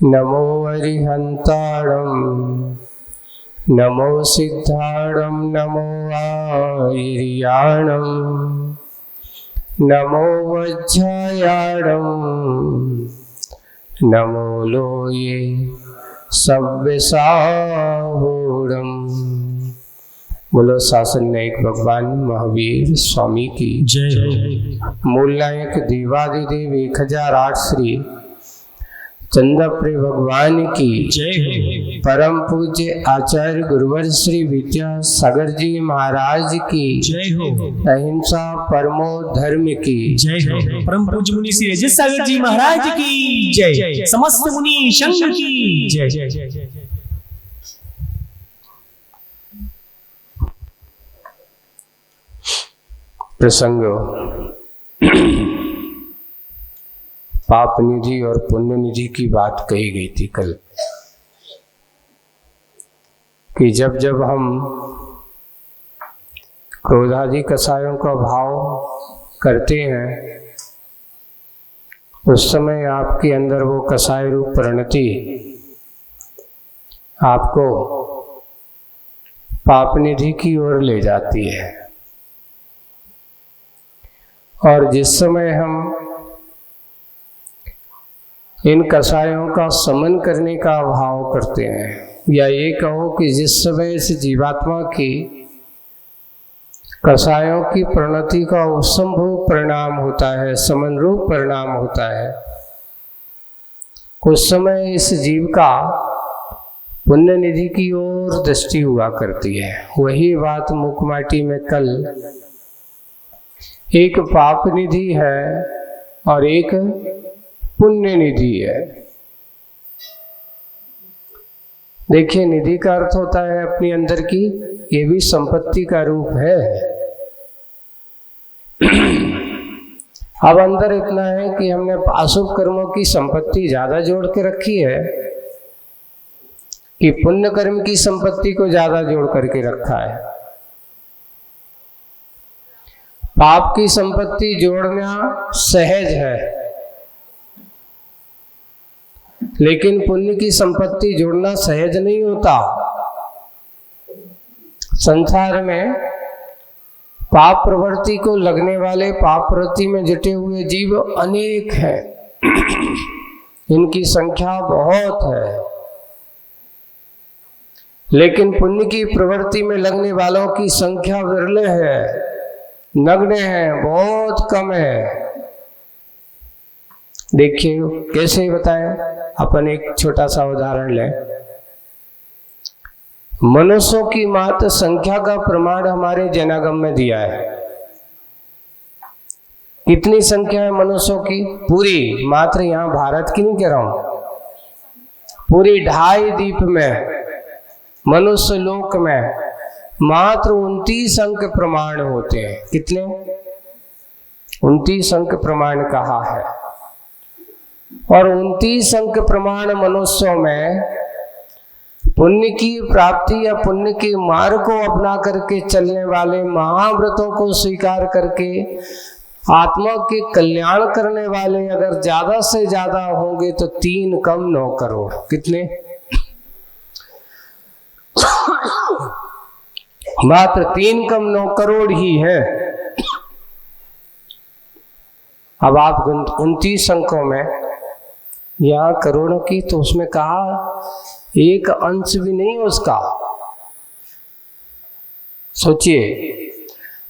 नमो अरिहंताणं नमो सिद्धाणं नमो आयर्याणं नमो वज्रायाणं नमो लोये सव्यसाहूणम्। बोलो शासन नायक भगवान महावीर स्वामी की जय हो। मूल नायक देवादिदेव 1008 श्री चंद्रप्रिय भगवान की जय हो। परम पूज्य आचार्य गुरुवर श्री विद्यासागर जी महाराज की जय हो। अहिंसा परमो धर्म की जय हो। परम पूज्य मुनि श्री विद्यासागर जी महाराज की जय। समस्त मुनि संघ की जय। प्रसंग पाप निधि और पुण्य निधि की बात कही गई थी कल कि जब जब हम क्रोधादि कषायों का भाव करते हैं उस समय आपके अंदर वो कषाय रूप परिणति आपको पाप निधि की ओर ले जाती है। और जिस समय हम इन कषायों का समन करने का भाव करते हैं, या ये कहो कि जिस समय इस जीवात्मा की कषायों की प्रणति का उपसंभव परिणाम होता है, समन रूप परिणाम होता है, उस समय इस जीव का पुण्य निधि की ओर दृष्टि हुआ करती है। वही बात मुखमाटी में कल एक पाप निधि है और एक पुण्य निधि है। देखिए, निधि का अर्थ होता है अपनी अंदर की, ये भी संपत्ति का रूप है। अब अंदर इतना है कि हमने अशुभ कर्मों की संपत्ति ज्यादा जोड़ के रखी है कि पुण्य कर्म की संपत्ति को ज्यादा जोड़ करके रखा है। पाप की संपत्ति जोड़ना सहज है, लेकिन पुण्य की संपत्ति जोड़ना सहज नहीं होता। संसार में पाप प्रवृत्ति को लगने वाले, पाप प्रवृत्ति में जुटे हुए जीव अनेक हैं। इनकी संख्या बहुत है, लेकिन पुण्य की प्रवृत्ति में लगने वालों की संख्या विरले है, नगण्य है, बहुत कम है। देखिए कैसे बताएं, अपन एक छोटा सा उदाहरण लें। मनुष्यों की मात्र संख्या का प्रमाण हमारे जनागम में दिया है। कितनी संख्या है मनुष्यों की? पूरी, मात्र यहाँ भारत की नहीं कह रहा हूं, पूरी 2.5 द्वीप में, मनुष्य लोक में मात्र 29 अंक प्रमाण होते हैं। कितने? 29 अंक प्रमाण कहा है। और 29 अंक प्रमाण मनुष्यों में पुण्य की प्राप्ति या पुण्य के मार्ग को अपना करके चलने वाले, महाव्रतों को स्वीकार करके आत्मा के कल्याण करने वाले अगर ज्यादा से ज्यादा होंगे तो 3 कम 9 करोड़। कितने? मात्र 3 कम 9 करोड़ ही है। अब आप 29 अंकों में यहाँ करोड़ों की, तो उसमें कहा एक अंश भी नहीं उसका। सोचिए,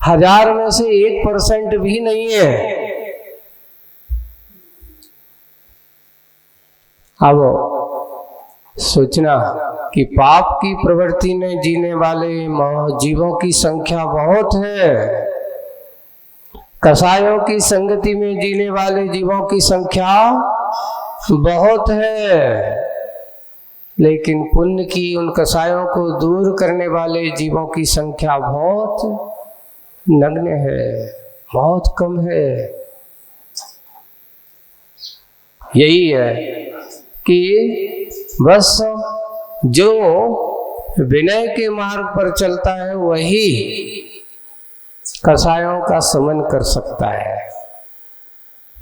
1000 में से 1% भी नहीं है। अब सोचना कि पाप की प्रवृत्ति में जीने वाले जीवों की संख्या बहुत है, कषायों की संगति में जीने वाले जीवों की संख्या बहुत है, लेकिन पुण्य की उन कषायों को दूर करने वाले जीवों की संख्या बहुत नगण्य है, बहुत कम है। यही है कि बस जो विनय के मार्ग पर चलता है वही कषायों का समन कर सकता है।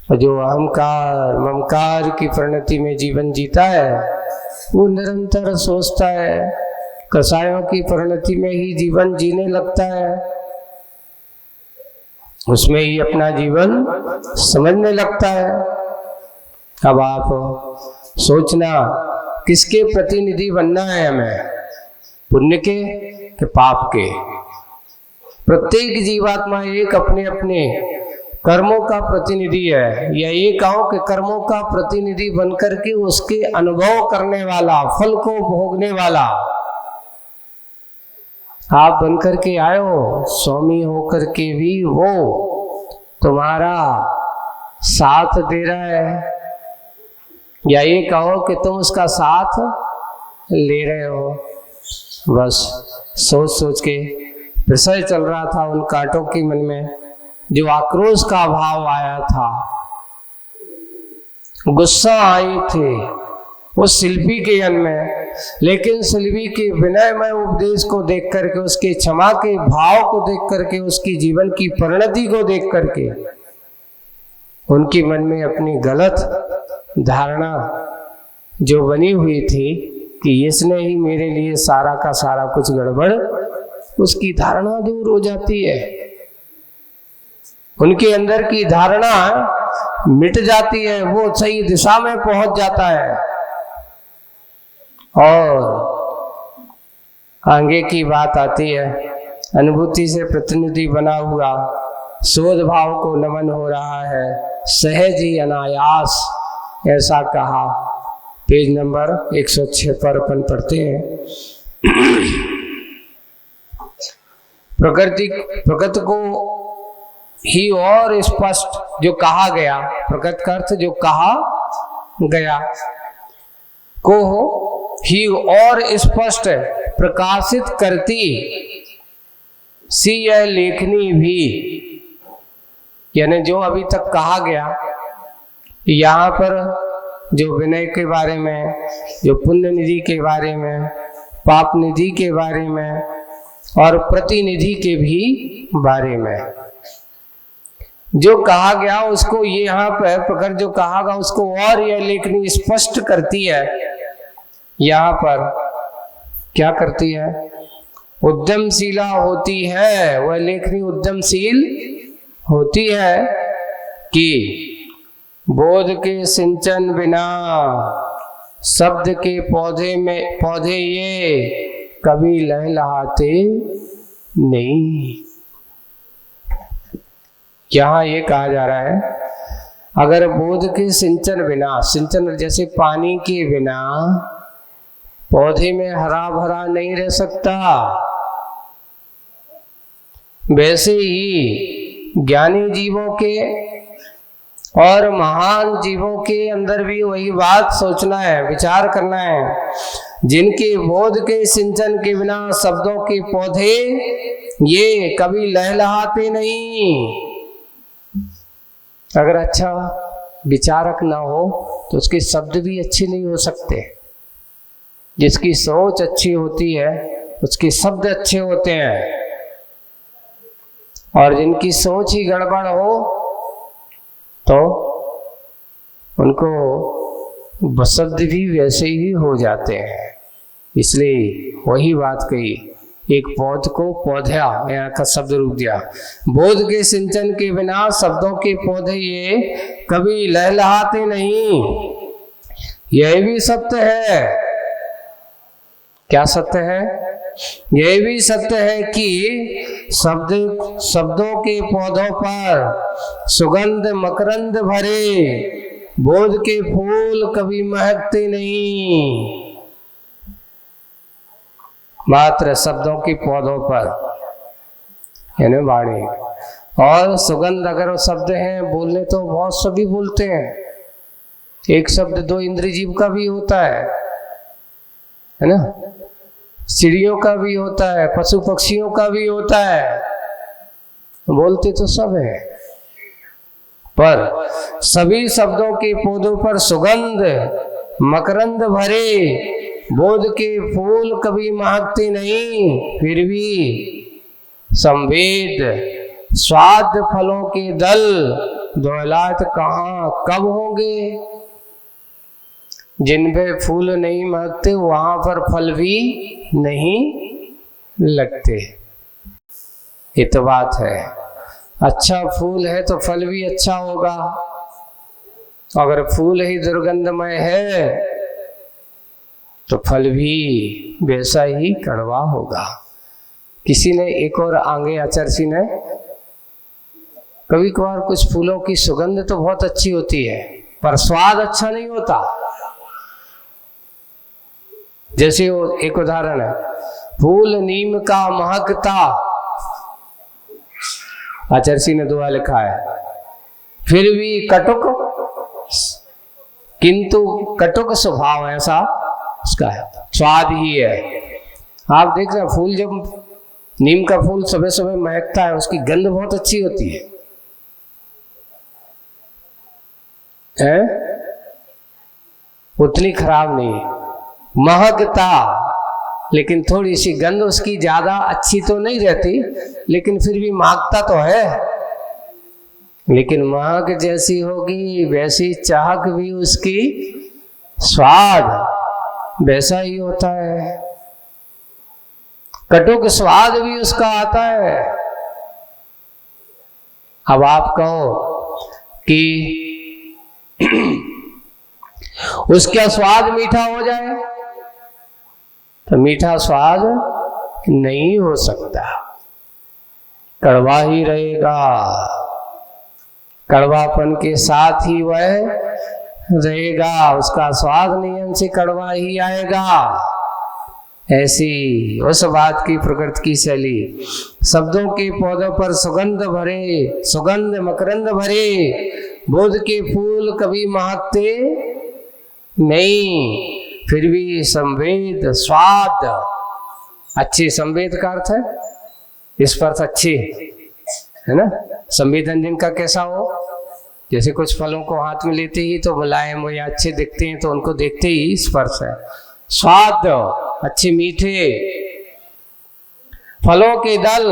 और जो अहंकार ममकार की परिणति में जीवन जीता है वो निरंतर सोचता है, कसायों की परिणति में ही जीवन जीने लगता है, उसमें ही अपना जीवन समझने लगता है। अब आप सोचना किसके प्रतिनिधि बनना है हमें, पुण्य के कि पाप के। प्रत्येक जीवात्मा एक अपने अपने कर्मों का प्रतिनिधि है, या ये कहो कि कर्मों का प्रतिनिधि बनकर के उसके अनुभव करने वाला, फल को भोगने वाला आप बनकर के आए हो। स्वामी होकर के भी वो तुम्हारा साथ दे रहा है, या ये कहो कि तुम उसका साथ ले रहे हो। बस सोच सोच के विषय चल रहा था उन कांटों के मन में, जो आक्रोश का भाव आया था, गुस्सा आई थी उस शिल्पी के मन में, लेकिन शिल्पी के विनयमय उपदेश को देख करके, उसके क्षमा के भाव को देख करके, उसकी जीवन की परिणति को देख करके उनके मन में अपनी गलत धारणा जो बनी हुई थी कि इसने ही मेरे लिए सारा का सारा कुछ गड़बड़, उसकी धारणा दूर हो जाती है, उनके अंदर की धारणा मिट जाती है, वो सही दिशा में पहुंच जाता है। और आगे की बात आती है, अनुभूति से प्रतिनिधि बना हुआ शोध भाव को नमन हो रहा है, सहज ही अनायास, ऐसा कहा। पेज नंबर 106 पर अपन पढ़ते हैं। प्रकृति को ही और स्पष्ट जो कहा गया, प्रकृति का अर्थ जो कहा गया, को ही और स्पष्ट प्रकाशित करती सी यह लेखनी भी, यानी जो अभी तक कहा गया यहाँ पर, जो विनय के बारे में, जो पुण्य निधि के बारे में, पाप निधि के बारे में और प्रतिनिधि के भी बारे में जो कहा गया, उसको ये यहाँ पर प्रकृति जो कहा गया उसको और यह लेखनी स्पष्ट करती है। यहाँ पर क्या करती है? उद्यमशीला होती है, वह लेखनी उद्यमशील होती है कि बोध के सिंचन बिना शब्द के पौधे ये कभी लहलहाते नहीं। यहाँ ये कहा जा रहा है, अगर बोध के सिंचन बिना, सिंचन जैसे पानी के बिना पौधे में हरा भरा नहीं रह सकता, वैसे ही ज्ञानी जीवों के और महान जीवों के अंदर भी वही बात सोचना है, विचार करना है। जिनके बोध के सिंचन के बिना शब्दों के पौधे ये कभी लहलहाते नहीं। अगर अच्छा विचारक ना हो तो उसके शब्द भी अच्छे नहीं हो सकते। जिसकी सोच अच्छी होती है उसके शब्द अच्छे होते हैं, और जिनकी सोच ही गड़बड़ हो तो उनको शब्द भी वैसे ही हो जाते हैं। इसलिए वही बात कही, एक पौध को पौधा यहाँ का शब्द रूप दिया। बोध के सिंचन के बिना शब्दों के पौधे ये कभी लहलहाते नहीं। यह भी सत्य है। क्या सत्य है? यह भी सत्य है कि शब्दों के पौधों पर सुगंध मकरंद भरे बोध के फूल कभी महकते नहीं। मात्र शब्दों के पौधों पर, यानी वाणी और सुगंध। अगर वो शब्द हैं, बोलने तो बहुत सभी बोलते हैं। एक शब्द दो इंद्रिय जीव का भी होता है ना, चिड़ियों का भी होता है, पशु पक्षियों का भी होता है, बोलते तो सब है। पर सभी शब्दों के पौधों पर सुगंध मकरंद भरे बोध के फूल कभी महकते नहीं। फिर भी संवेद स्वाद फलों के दल दौलत कहाँ कब होंगे। जिन पे फूल नहीं महकते वहां पर फल भी नहीं लगते। ये तो बात है। अच्छा फूल है तो फल भी अच्छा होगा, अगर फूल ही दुर्गंधमय है तो फल भी वैसा ही कड़वा होगा। किसी ने एक और आगे आचर्षी ने, कभी कभार कुछ फूलों की सुगंध तो बहुत अच्छी होती है पर स्वाद अच्छा नहीं होता। जैसे वो एक उदाहरण है, फूल नीम का महकता, आचर्षी ने दुआ लिखा है, फिर भी कटुक किंतु कटुक स्वभाव ऐसा उसका है, स्वाद ही है। आप देख रहे हैं फूल, जब नीम का फूल सुबह सुबह महकता है उसकी गंध बहुत अच्छी होती है, उतनी खराब नहीं है, महकता, लेकिन थोड़ी सी गंध उसकी ज्यादा अच्छी तो नहीं रहती, लेकिन फिर भी महकता तो है। लेकिन महक जैसी होगी वैसी चाहक भी उसकी, स्वाद वैसा ही होता है, कटुक स्वाद भी उसका आता है। अब आप कहो कि उसका स्वाद मीठा हो जाए, तो मीठा स्वाद नहीं हो सकता, कड़वा ही रहेगा, कड़वापन के साथ ही वह रहेगा, उसका स्वाद नियम से कड़वा ही आएगा। ऐसी उस बात की प्रकृति की शैली, शब्दों के पौधों पर सुगंध भरे, सुगंध मकरंद भरे, बुध के फूल कभी महकते नहीं, फिर भी संवेद स्वाद, अच्छी संवेद का अर्थ है स्पर्श अच्छी है ना। संवेदन जिनका कैसा हो, जैसे कुछ फलों को हाथ में लेते ही तो मुलायम या अच्छे दिखते हैं तो उनको देखते ही स्पर्श है। स्वाद अच्छे मीठे, फलों के दल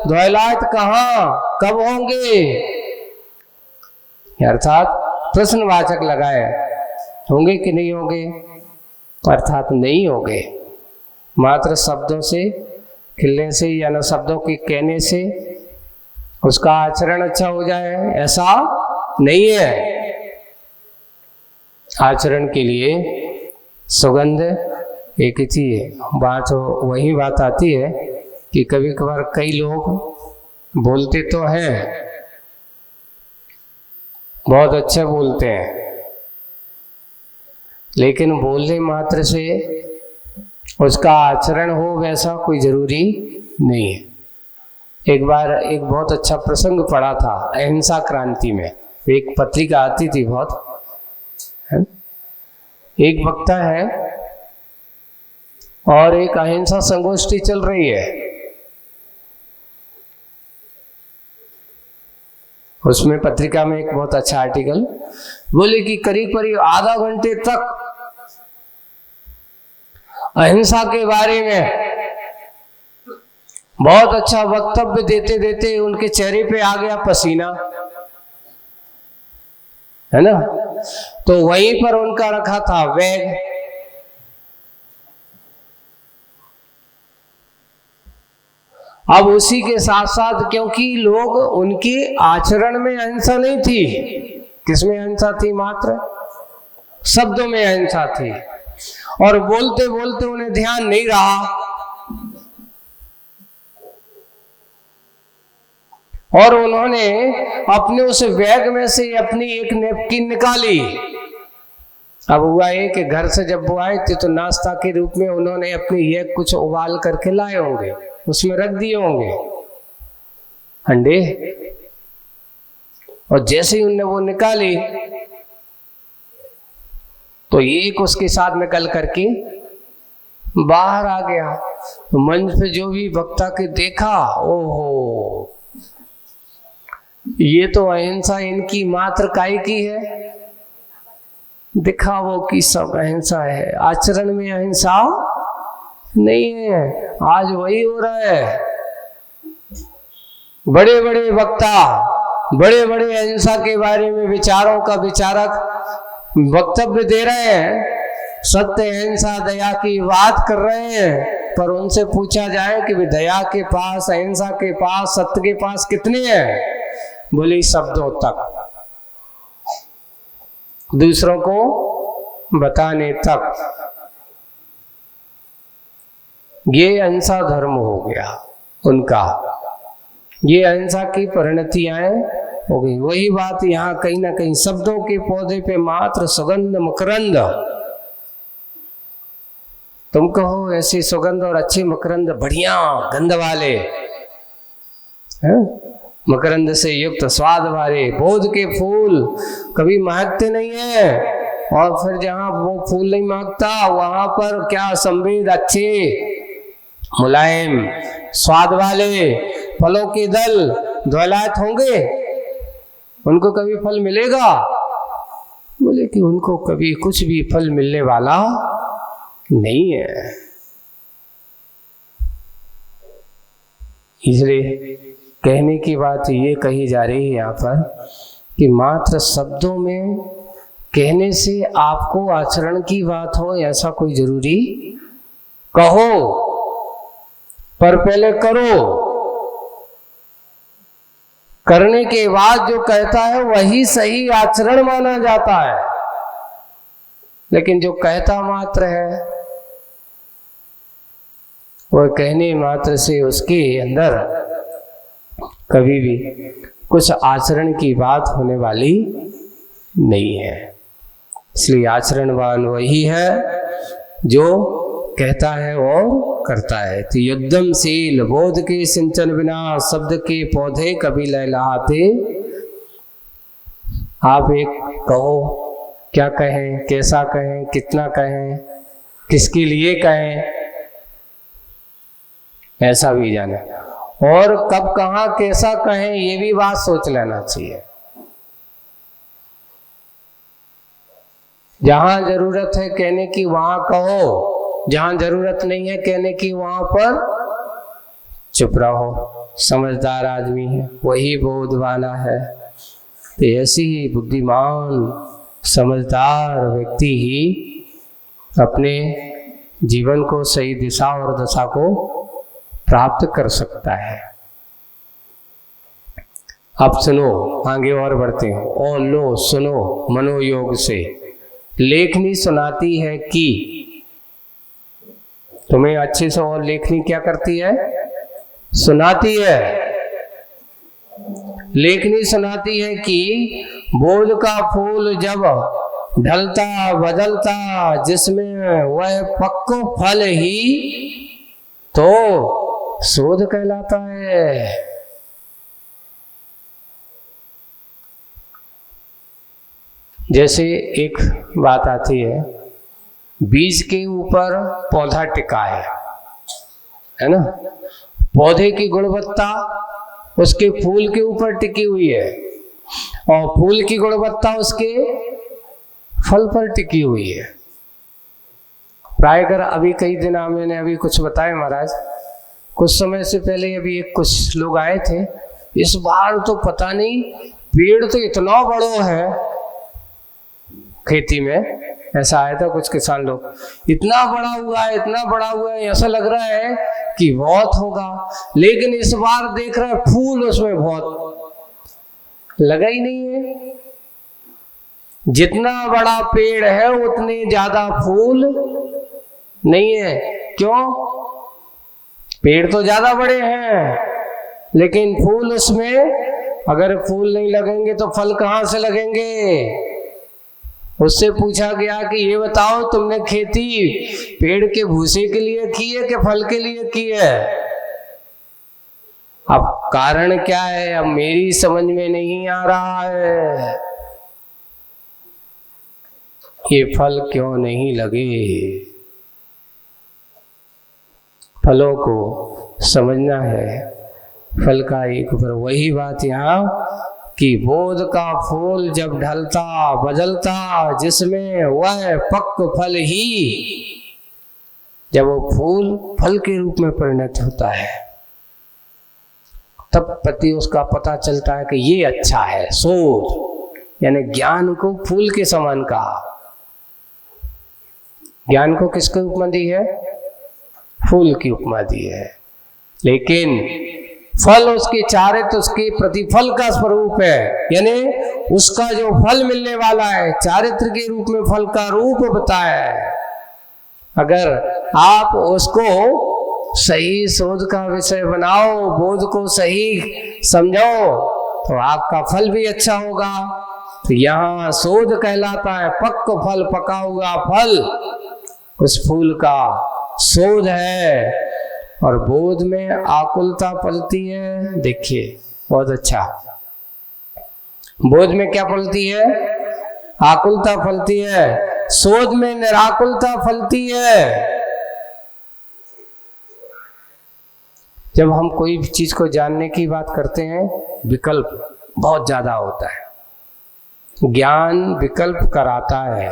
द्वैलायत कहाँ कब होंगे, अर्थात प्रश्नवाचक लगाए, होंगे कि नहीं होंगे, अर्थात नहीं होंगे। मात्र शब्दों से खिलने से या न शब्दों के कहने से उसका आचरण अच्छा हो जाए ऐसा नहीं है। आचरण के लिए सुगंध एक ही चीज है। बात वही बात आती है कि कभी कभार कई लोग बोलते तो हैं, बहुत अच्छा बोलते हैं, लेकिन बोलने मात्र से उसका आचरण हो वैसा कोई जरूरी नहीं है। एक बार एक बहुत अच्छा प्रसंग पढ़ा था अहिंसा क्रांति में, एक पत्रिका आती थी बहुत है? एक वक्ता है और एक अहिंसा संगोष्ठी चल रही है, उसमें पत्रिका में एक बहुत अच्छा आर्टिकल बोले कि करीब करीब आधा घंटे तक अहिंसा के बारे में बहुत अच्छा वक्तव्य देते देते उनके चेहरे पे आ गया पसीना, है ना। तो वहीं पर उनका रखा था बैग, अब उसी के साथ साथ, क्योंकि लोग उनके आचरण में अहिंसा नहीं थी, किसमें अहिंसा थी, मात्र शब्दों में अहिंसा थी, और बोलते बोलते उन्हें ध्यान नहीं रहा और उन्होंने अपने उस बैग में से अपनी एक नैपकिन निकाली। अब हुआ है कि घर से जब वो आए थे तो नाश्ता के रूप में उन्होंने अपने ये कुछ उबाल करके लाए होंगे, उसमें रख दिए होंगे अंडे, और जैसे ही उनने वो निकाली तो एक उसके साथ निकल करके बाहर आ गया। तो मंच पे जो भी वक्ता के देखा, ओहो, ये तो अहिंसा इनकी मात्र काय की है, दिखावो की सब अहिंसा है, आचरण में अहिंसा नहीं है। आज वही हो रहा है, बड़े बड़े वक्ता बड़े बड़े अहिंसा के बारे में विचारों का विचारक वक्तव्य दे रहे हैं, सत्य अहिंसा दया की बात कर रहे हैं, पर उनसे पूछा जाए कि भी दया के पास, अहिंसा के पास, सत्य के पास कितने हैं? बोले शब्दों तक, दूसरों को बताने तक। ये अहिंसा धर्म हो गया उनका, ये अहिंसा की परिणतियां हो गई। वही बात यहाँ कहीं ना कहीं शब्दों के पौधे पे मात्र सुगंध मकरंद, तुम कहो ऐसी सुगंध और अच्छी मकरंद, बढ़िया गंध वाले है? मकरंद से युक्त स्वाद वाले बोध के फूल कभी महकते नहीं है, और फिर जहाँ वो फूल नहीं महकता वहां पर क्या संवेद अच्छे मुलायम स्वाद वाले फलों के दल द्वैलायत होंगे, उनको कभी फल मिलेगा? बोले कि उनको कभी कुछ भी फल मिलने वाला नहीं है। इसलिए कहने की बात ये कही जा रही है यहाँ पर कि मात्र शब्दों में कहने से आपको आचरण की बात हो ऐसा कोई जरूरी, कहो पर पहले करो, करने के बाद जो कहता है वही सही आचरण माना जाता है। लेकिन जो कहता मात्र है, वह कहने मात्र से उसके अंदर कभी भी कुछ आचरण की बात होने वाली नहीं है। इसलिए आचरणवान वही है जो कहता है और करता है। तो युद्धमशील बोध के सिंचन बिना शब्द के पौधे कभी लहलहाते। आप एक कहो, क्या कहें, कैसा कहें, कितना कहें, किसके लिए कहें, ऐसा भी जाने, और कब कहाँ कैसा कहें ये भी बात सोच लेना चाहिए। जहां जरूरत है कहने की वहां कहो, जहां जरूरत नहीं है कहने की वहां पर चुप रहो। समझदार आदमी है वही बोध वाला है। तो ऐसी ही बुद्धिमान समझदार व्यक्ति ही अपने जीवन को सही दिशा और दशा को प्राप्त कर सकता है। अब सुनो, आगे और बढ़ते हैं। और लो सुनो मनोयोग से, लेखनी सुनाती है कि तुम्हें अच्छे से, और लेखनी क्या करती है? सुनाती है। लेखनी सुनाती है कि बोध का फूल जब ढलता बदलता जिसमें वह पक्को फल ही तो शोध कहलाता है। जैसे एक बात आती है, बीज के ऊपर पौधा टिका है ना, पौधे की गुणवत्ता उसके फूल के ऊपर टिकी हुई है, और फूल की गुणवत्ता उसके फल पर टिकी हुई है। प्रायकर अभी कई दिन मैंने अभी कुछ बताया महाराज, कुछ समय से पहले अभी एक कुछ लोग आए थे। इस बार तो पता नहीं, पेड़ तो इतना बड़ा है खेती में, ऐसा आया था कुछ किसान लोग, इतना बड़ा हुआ है, इतना बड़ा हुआ है, ऐसा लग रहा है कि बहुत होगा। लेकिन इस बार देख रहे हैं फूल उसमें बहुत लगा ही नहीं है। जितना बड़ा पेड़ है उतने ज्यादा फूल नहीं है। क्यों? पेड़ तो ज्यादा बड़े हैं, लेकिन फूल उसमें, अगर फूल नहीं लगेंगे तो फल कहाँ से लगेंगे? उससे पूछा गया कि ये बताओ, तुमने खेती पेड़ के भूसे के लिए की है कि फल के लिए की है? अब कारण क्या है, अब मेरी समझ में नहीं आ रहा है। ये फल क्यों नहीं लगे? फलों को समझना है, फल का एक ऊपर। वही बात यहाँ कि बोध का फूल जब ढलता बदलता जिसमें वह पक्क फल ही, जब वो फूल फल के रूप में परिणत होता है तब प्रति उसका पता चलता है कि ये अच्छा है। शोध यानी ज्ञान को फूल के समान कहा। ज्ञान को किसकी उपमा दी है? फूल की उपमा दी है। लेकिन फल उसके चारित्र, उसके प्रतिफल का स्वरूप है, यानी उसका जो फल मिलने वाला है चारित्र के रूप में फल का रूप बताया है। अगर आप उसको सही शोध का विषय बनाओ, बोध को सही समझो, तो आपका फल भी अच्छा होगा। तो यहाँ शोध कहलाता है पक्क फल, पका हुआ फल उस फूल का शोध है। और बोध में आकुलता पलती है। देखिए बहुत अच्छा, बोध में क्या पलती है? आकुलता फलती है। शोध में निराकुलता फलती है। जब हम कोई भी चीज को जानने की बात करते हैं, विकल्प बहुत ज्यादा होता है। ज्ञान विकल्प कराता है।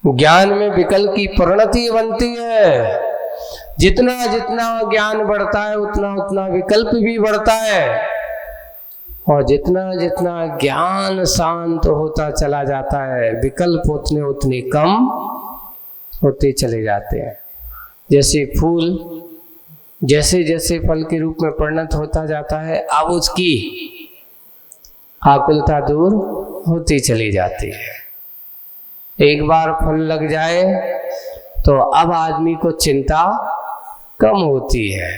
ज्ञान में विकल्प की परिणति बनती है। जितना जितना ज्ञान बढ़ता है उतना उतना विकल्प भी बढ़ता है। और जितना जितना ज्ञान शांत होता चला जाता है, विकल्प उतने उतने कम होते चले जाते हैं। जैसे फूल जैसे जैसे फल के रूप में परिणत होता जाता है, अब उसकी आकुलता दूर होती चली जाती है। एक बार फल लग जाए तो अब आदमी को चिंता कम होती है।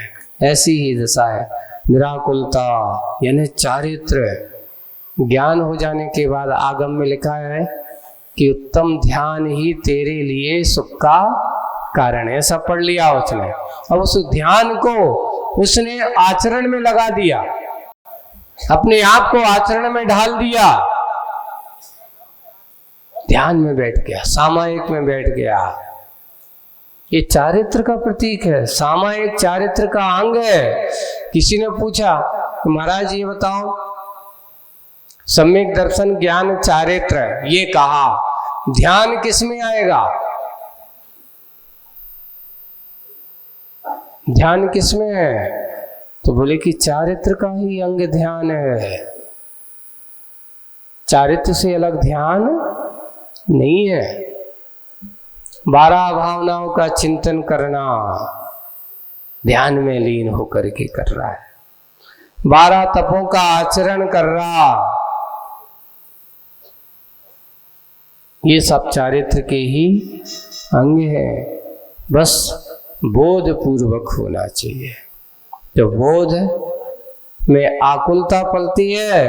ऐसी ही दशा है निराकुलता यानी चारित्र। ज्ञान हो जाने के बाद आगम में लिखा है कि उत्तम ध्यान ही तेरे लिए सुख का कारण है। ऐसा पढ़ लिया उसने। अब उस ध्यान को उसने आचरण में लगा दिया, अपने आप को आचरण में ढाल दिया, ध्यान में बैठ गया, सामायिक में बैठ गया। ये चारित्र का प्रतीक है, सामायिक चारित्र का अंग है। किसी ने पूछा महाराज ये बताओ, सम्यक दर्शन ज्ञान चारित्र ये कहा, ध्यान किस में आएगा? ध्यान किस में है? तो बोले कि चारित्र का ही अंग ध्यान है। चारित्र से अलग ध्यान नहीं है। 12 भावनाओं का चिंतन करना ध्यान में लीन होकर के कर रहा है। 12 तपों का आचरण कर रहा, ये सब चारित्र के ही अंग है। बस बोध पूर्वक होना चाहिए। तो बोध में आकुलता पलती है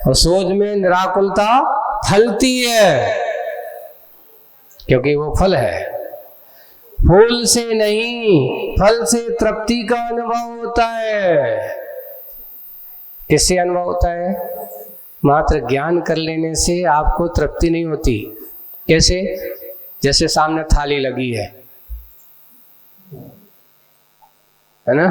और शोध में निराकुलता फलती है, क्योंकि वो फल है। फूल से नहीं, फल से तृप्ति का अनुभव होता है। किससे अनुभव होता है? मात्र ज्ञान कर लेने से आपको तृप्ति नहीं होती। कैसे? जैसे सामने थाली लगी है ना,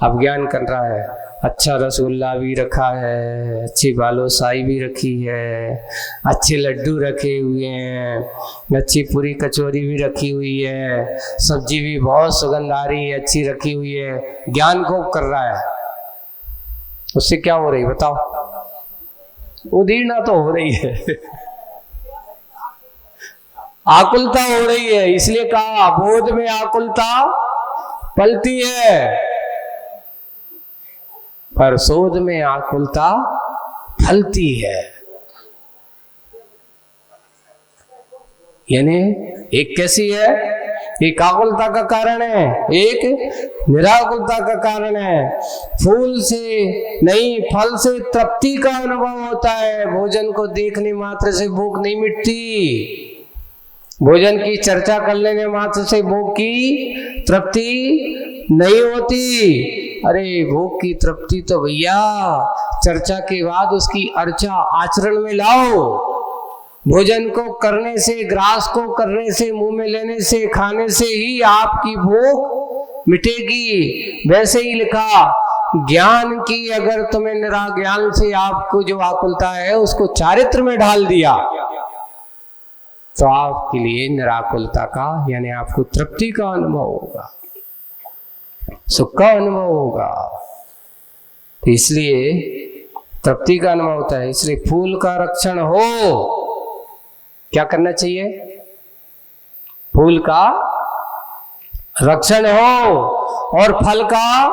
अब ज्ञान कर रहा है, अच्छा रसगुल्ला भी रखा है, अच्छी बालूशाही भी रखी है, अच्छे लड्डू रखे हुए हैं, अच्छी पूरी कचौरी भी रखी हुई है, सब्जी भी बहुत सुगंधारी अच्छी रखी हुई है। ज्ञान को कर रहा है, उससे क्या हो रही बताओ? उदीर्णा तो हो रही है, आकुलता हो रही है। इसलिए कहा बोध में आकुलता पलती है, पर शोध में आकुलता फलती है। यानी एक कैसी है? एक आकुलता का कारण है, एक निराकुलता का कारण है। फूल से नहीं, फल से तृप्ति का अनुभव होता है। भोजन को देखने मात्र से भूख नहीं मिटती, भोजन की चर्चा कर लेने मात्र से भूख की तृप्ति नहीं होती। अरे भूख की तृप्ति तो भैया चर्चा के बाद उसकी अर्चा आचरण में लाओ। भोजन को करने से, ग्रास को करने से, मुंह में लेने से, खाने से ही आपकी भूख मिटेगी। वैसे ही लिखा, ज्ञान की अगर तुम्हें निराज्ञान से आपको जो आकुलता है उसको चारित्र में ढाल दिया तो आपके लिए निराकुलता का यानी आपको तृप्ति का अनुभव होगा। सुख का अनुभव होगा। तो इसलिए तृप्ति का अनुभव होता है। इसलिए फूल का रक्षण हो, क्या करना चाहिए? फूल का रक्षण हो और फल का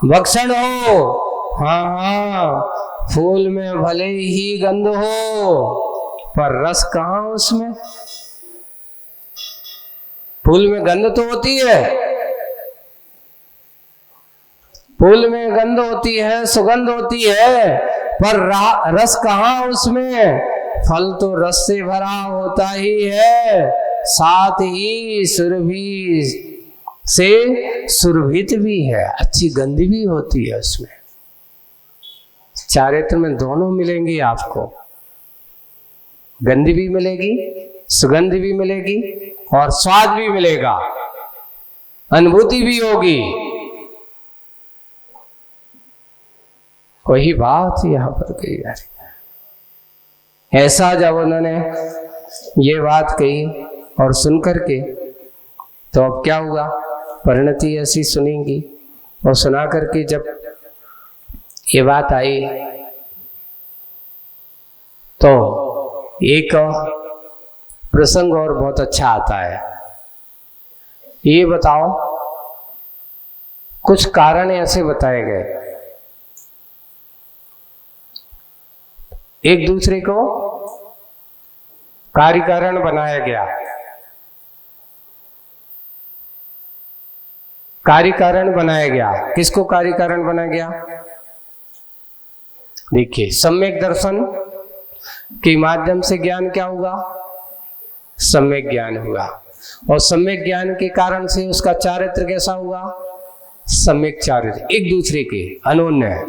भक्षण हो। हाँ हाँ, फूल में भले ही गंध हो पर रस कहाँ उसमें? फूल में गंध तो होती है, फूल में गंध होती है, सुगंध होती है, पर रस कहाँ उसमें? फल तो रस से भरा होता ही है, साथ ही सुरभि से सुरभित भी है, अच्छी गंध भी होती है उसमें। चारित्र में दोनों मिलेंगी आपको, गंध भी मिलेगी, सुगंध भी मिलेगी और स्वाद भी मिलेगा, अनुभूति भी होगी। वही बात यहाँ पर कही जा रही है। ऐसा जब उन्होंने ये बात कही और सुन करके, तो अब क्या हुआ? परिणति ऐसी सुनेंगी और सुना करके जब ये बात आई तो एक प्रसंग और बहुत अच्छा आता है। ये बताओ, कुछ कारण ऐसे बताए गए, एक दूसरे को कार्य कारण बनाया गया। कार्य कारण बनाया गया, किसको कार्य कारण बनाया गया? देखिए, सम्यक दर्शन के माध्यम से ज्ञान क्या होगा? सम्यक ज्ञान होगा। और सम्यक ज्ञान के कारण से उसका चारित्र कैसा होगा? सम्यक चारित्र, एक दूसरे के अनोन्य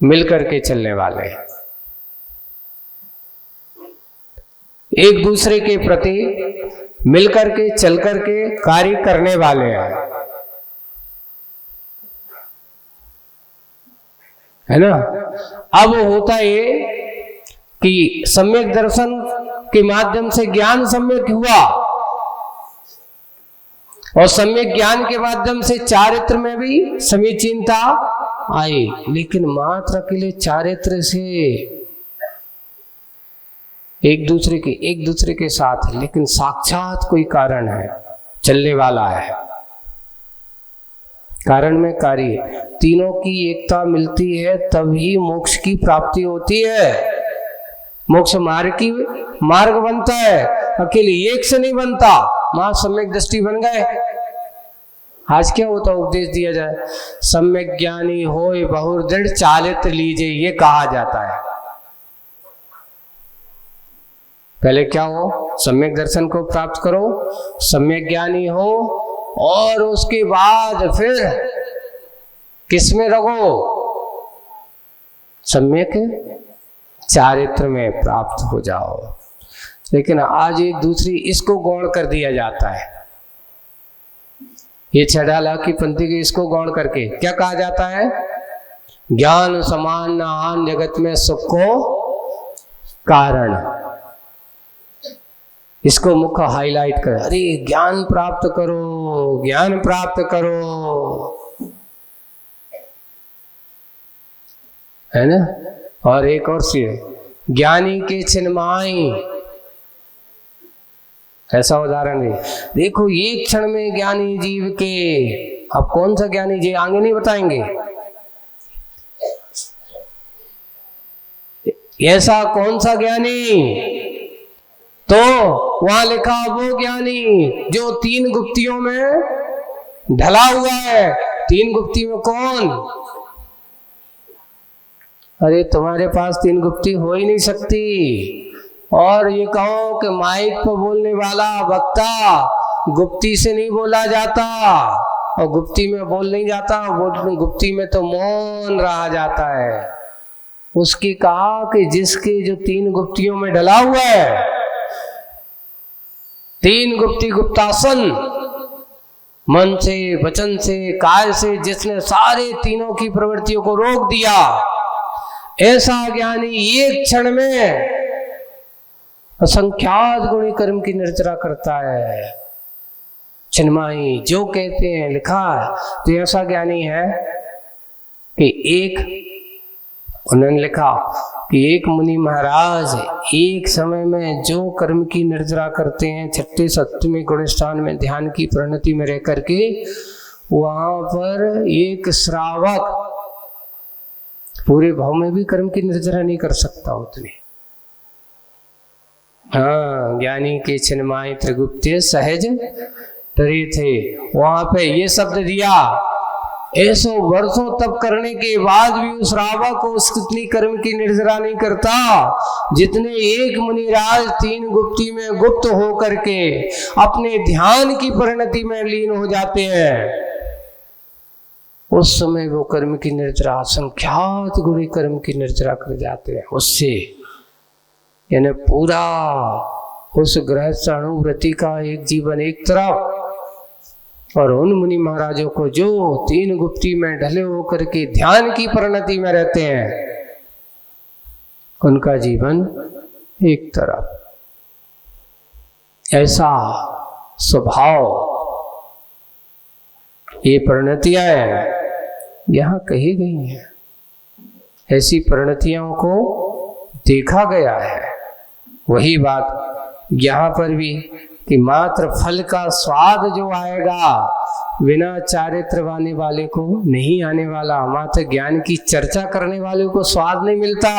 मिलकर के चलने वाले, एक दूसरे के प्रति मिलकर के चल कर के कार्य करने वाले हैं, है ना। अब होता ये कि सम्यक दर्शन के माध्यम से ज्ञान सम्यक हुआ और सम्यक ज्ञान के माध्यम से चारित्र में भी समीचीनता आई, लेकिन मात्र अकेले चारित्र से एक दूसरे के साथ, लेकिन साक्षात कोई कारण है, चलने वाला है, कारण में कार्य, तीनों की एकता मिलती है तभी मोक्ष की प्राप्ति होती है। मोक्ष मार्ग बनता है, अकेले एक से नहीं बनता। वहां सम्यक दृष्टि बन गए। आज क्या होता है? उपदेश दिया जाए, सम्यक ज्ञानी होय बहुदृढ़ चालित लीजिए, ये कहा जाता है। पहले क्या हो? सम्यक दर्शन को प्राप्त करो, सम्यक ज्ञानी हो और उसके बाद फिर किस में रहो? सम्यक चारित्र में प्राप्त हो जाओ। लेकिन आज एक दूसरी इसको गौण कर दिया जाता है, ये छड़ाला की पंथी के इसको गौण करके क्या कहा जाता है? ज्ञान समान न आन जगत में सुख को कारण, इसको मुख्य हाईलाइट कर, अरे ज्ञान प्राप्त करो, ज्ञान प्राप्त करो, है ना। और एक और सी है, ज्ञानी के छिन्माई, ऐसा उदाहरण है। देखो, एक क्षण में ज्ञानी जीव के, अब कौन सा ज्ञानी जी आगे नहीं बताएंगे, ऐसा कौन सा ज्ञानी? तो वहां लिखा वो ज्ञानी जो तीन गुप्तियों में ढला हुआ है। तीन गुप्ती में कौन? अरे तुम्हारे पास तीन गुप्ती हो ही नहीं सकती। और ये कहो कि माइक पर बोलने वाला वक्ता गुप्ती से नहीं बोला जाता, और गुप्ती में बोल नहीं जाता, गुप्ती में तो मौन रहा जाता है। उसकी कहा कि जिसके जो तीन गुप्तियों में ढला हुआ है, तीन गुप्ती गुप्तासन, मन से, वचन से, काय से, जिसने सारे तीनों की प्रवृत्तियों को रोक दिया, ऐसा ज्ञानी एक क्षण में असंख्यात गुणी कर्म की निर्जरा करता है। छिन्माई जो कहते हैं लिखा है। तो ऐसा ज्ञानी है कि उन्होंने लिखा कि एक मुनि महाराज एक समय में जो कर्म की निर्जरा करते हैं, छठे सप्तमी गुणस्थान में ध्यान की परिणति में रह करके, वहां पर एक श्रावक पूरे भाव में भी कर्म की निर्जरा नहीं कर सकता उतने। हाँ, ज्ञानी के छिन्माई त्रिगुप्ते सहज डरे थे। वहां पे ये शब्द दिया, ऐसो वर्षों तप करने के बाद भी उस श्रावक उस कितनी कर्म की निर्जरा नहीं करता जितने एक मुनिराज 3 गुप्ती में गुप्त हो करके अपने ध्यान की परिणति में लीन हो जाते हैं। उस समय वो कर्म की निर्जरा संख्यात गुणी कर्म की निर्जरा कर जाते हैं। उससे यानी पूरा उस गृहस्थ अणुव्रति का एक जीवन एक तरफ, और उन मुनि महाराजों को जो 3 गुप्ती में ढले होकर के ध्यान की परिणति में रहते हैं, उनका जीवन एक तरफ। ऐसा स्वभाव, ये परिणतियां यहाँ कही गई हैं। ऐसी परिणतियों को देखा गया है। वही बात यहाँ पर भी कि मात्र फल का स्वाद जो आएगा बिना चारित्र वाने वाले को नहीं आने वाला। मात्र ज्ञान की चर्चा करने वाले को स्वाद नहीं मिलता।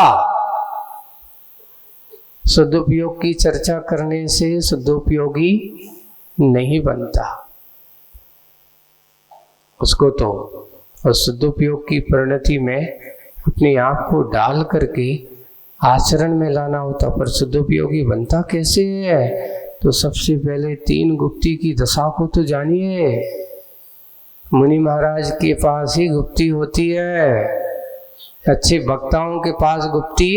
सदुपयोग की चर्चा करने से सदुपयोगी नहीं बनता उसको तो, और सदुपयोग की परिणति में अपने आप को डाल करके आचरण में लाना होता। पर सदुपयोगी बनता कैसे है? तो सबसे पहले 3 गुप्ती की दशा को तो जानिए। मुनि महाराज के पास ही गुप्ती होती है, अच्छे वक्ताओं के पास गुप्ती।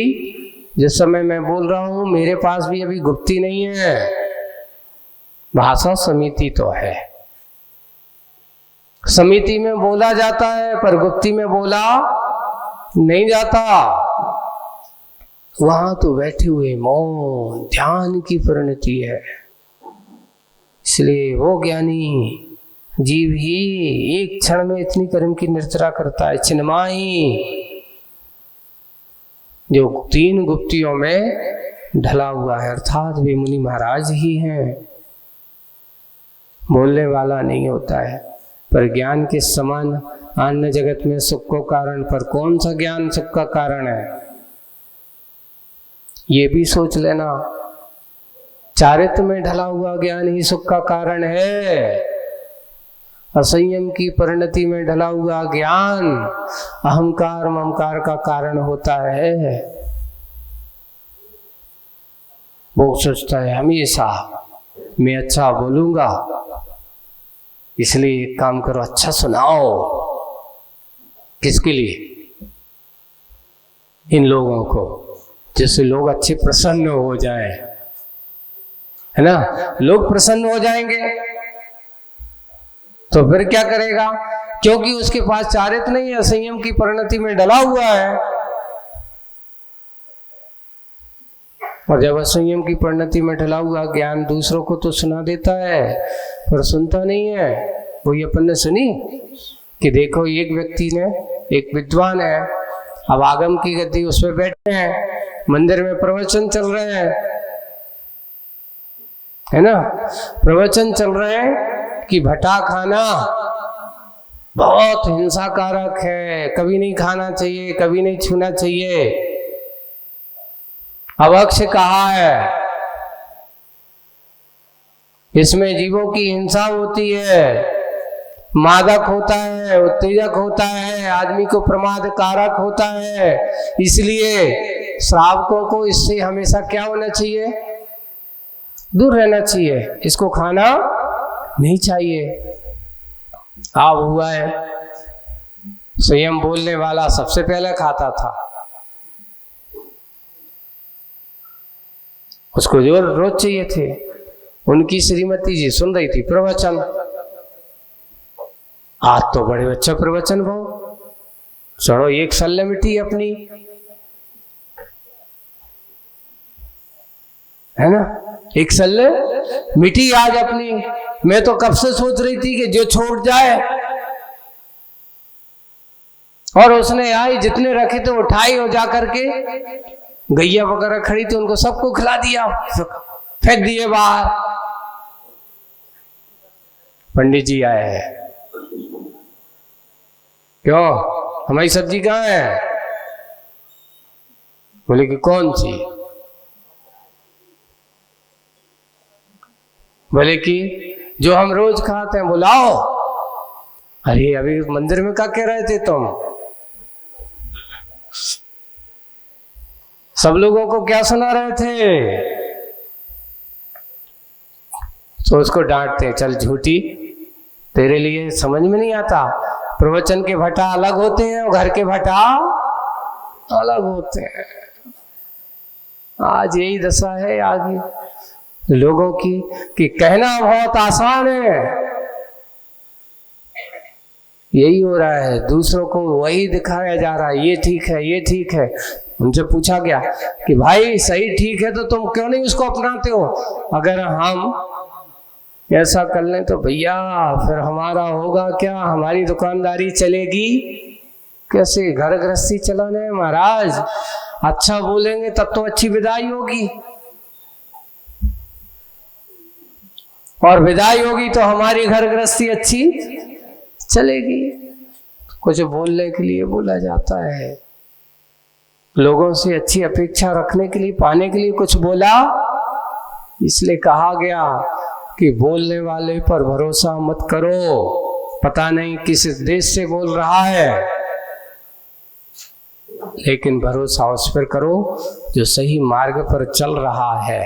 जिस समय मैं बोल रहा हूं मेरे पास भी अभी गुप्ती नहीं है, भाषा समिति तो है। समिति में बोला जाता है पर गुप्ती में बोला नहीं जाता। वहां तो बैठे हुए मौन ध्यान की परिणति है। इसलिए वो ज्ञानी जीव ही एक क्षण में इतनी कर्म की निर्जरा करता है। छिन्माई जो 3 गुप्तियों में ढला हुआ है, अर्थात वे मुनि महाराज ही हैं। बोलने वाला नहीं होता है, पर ज्ञान के समान अन्य जगत में सुख को कारण, पर कौन सा ज्ञान सुख का कारण है ये भी सोच लेना। चारित्र में ढला हुआ ज्ञान ही सुख का कारण है। असंयम की परिणति में ढला हुआ ज्ञान अहंकार ममकार का कारण होता है। वो सोचता है हमेशा मैं अच्छा बोलूंगा, इसलिए एक काम करो अच्छा सुनाओ। किसके लिए? इन लोगों को, जिससे लोग अच्छे प्रसन्न हो जाए, है ना। लोग प्रसन्न हो जाएंगे तो फिर क्या करेगा? क्योंकि उसके पास चारित्र नहीं है, संयम की परिणति में डला हुआ है। और जब असंयम की परिणति में ढला हुआ ज्ञान दूसरों को तो सुना देता है पर सुनता नहीं है। वही अपन ने सुनी कि देखो एक व्यक्ति ने, एक विद्वान है, अब आगम की गति उस पर बैठे हैं, मंदिर में प्रवचन चल रहे हैं, है ना। प्रवचन चल रहे हैं कि भटा खाना बहुत हिंसाकारक है, कभी नहीं खाना चाहिए, कभी नहीं छूना चाहिए। अवक्ष कहा है, इसमें जीवों की हिंसा होती है, मादक होता है, उत्तेजक होता है, आदमी को प्रमाद कारक होता है। इसलिए श्रावकों को इससे हमेशा क्या होना चाहिए? दूर रहना चाहिए, इसको खाना नहीं चाहिए। अब हुआ है स्वयं बोलने वाला सबसे पहले खाता था, उसको जो रोज चाहिए थे। उनकी श्रीमती जी सुन रही थी प्रवचन, आज तो बड़े अच्छा प्रवचन भाव, चलो एक सल्ले मिट्टी अपनी, है ना। एक सल्ले मिटी आज अपनी। मैं तो कब से सोच रही थी कि जो छोड़ जाए, और उसने आई जितने रखे थे उठाई और जा करके गैया वगैरह खड़ी थी उनको सबको खिला दिया, फेंक दिए बाहर। पंडित जी आए हैं, क्यों हमारी सब्जी कहाँ है? बोले कि कौन सी? बोले कि जो हम रोज खाते हैं। बुलाओ। अरे अभी मंदिर में क्या कह रहे थे तुम? सब लोगों को क्या सुना रहे थे? तो उसको डांटते, चल झूठी, तेरे लिए समझ में नहीं आता। प्रवचन के भट्टा अलग होते हैं और घर के भट्टा अलग होते हैं। आज यही दशा है आगे लोगों की कि कहना बहुत आसान है, यही हो रहा है। दूसरों को वही दिखाया जा रहा है, ये ठीक है, ये ठीक है। उनसे पूछा गया कि भाई सही ठीक है तो तुम क्यों नहीं उसको अपनाते हो? अगर हम ऐसा कर लें तो भैया फिर हमारा होगा क्या? हमारी दुकानदारी चलेगी कैसे? घर गृहस्थी चलाना है महाराज। अच्छा बोलेंगे तब तो अच्छी विदाई होगी, और विदाई होगी तो हमारी घर गृहस्थी अच्छी चलेगी। कुछ बोलने के लिए बोला जाता है, लोगों से अच्छी अपेक्षा रखने के लिए, पाने के लिए कुछ बोला। इसलिए कहा गया कि बोलने वाले पर भरोसा मत करो, पता नहीं किस देश से बोल रहा है, लेकिन भरोसा उस पर करो जो सही मार्ग पर चल रहा है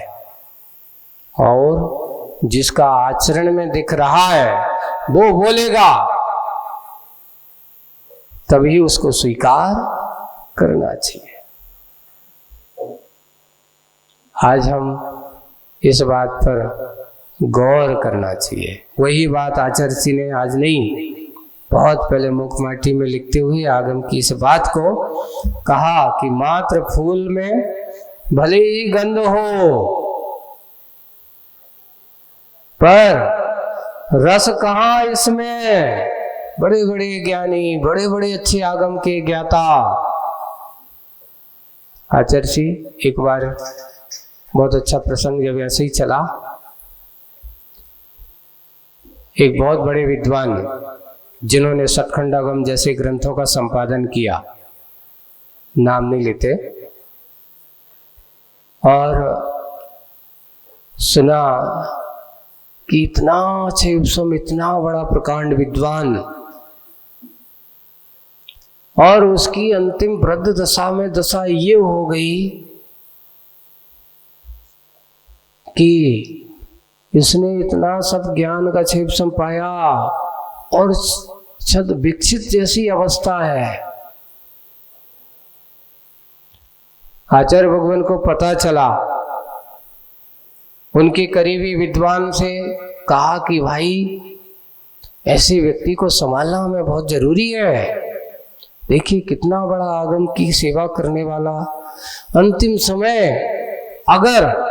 और जिसका आचरण में दिख रहा है वो बोलेगा, तभी उसको स्वीकार करना चाहिए। आज हम इस बात पर गौर करना चाहिए। वही बात आचार्य जी ने आज नहीं, बहुत पहले मुखमाटी में लिखते हुए आगम की इस बात को कहा कि मात्र फूल में भले ही गंध हो, पर रस कहाँ इसमें? बड़े बड़े ज्ञानी, बड़े बड़े अच्छे आगम के ज्ञाता आचार्य जी, एक बार बहुत अच्छा प्रसंग जब ऐसे ही चला, एक बहुत बड़े विद्वान जिन्होंने सतखंडागम जैसे ग्रंथों का संपादन किया, नाम नहीं लेते, और सुना कि इतना अच्छे उपसम, इतना बड़ा प्रकांड विद्वान, और उसकी अंतिम वृद्ध दशा में दशा ये हो गई कि इसने इतना सब ज्ञान का क्षेप पाया और छद विकसित जैसी अवस्था है। आचार्य भगवान को पता चला, उनके करीबी विद्वान से कहा कि भाई ऐसे व्यक्ति को संभालना हमें बहुत जरूरी है। देखिए कितना बड़ा आगम की सेवा करने वाला, अंतिम समय अगर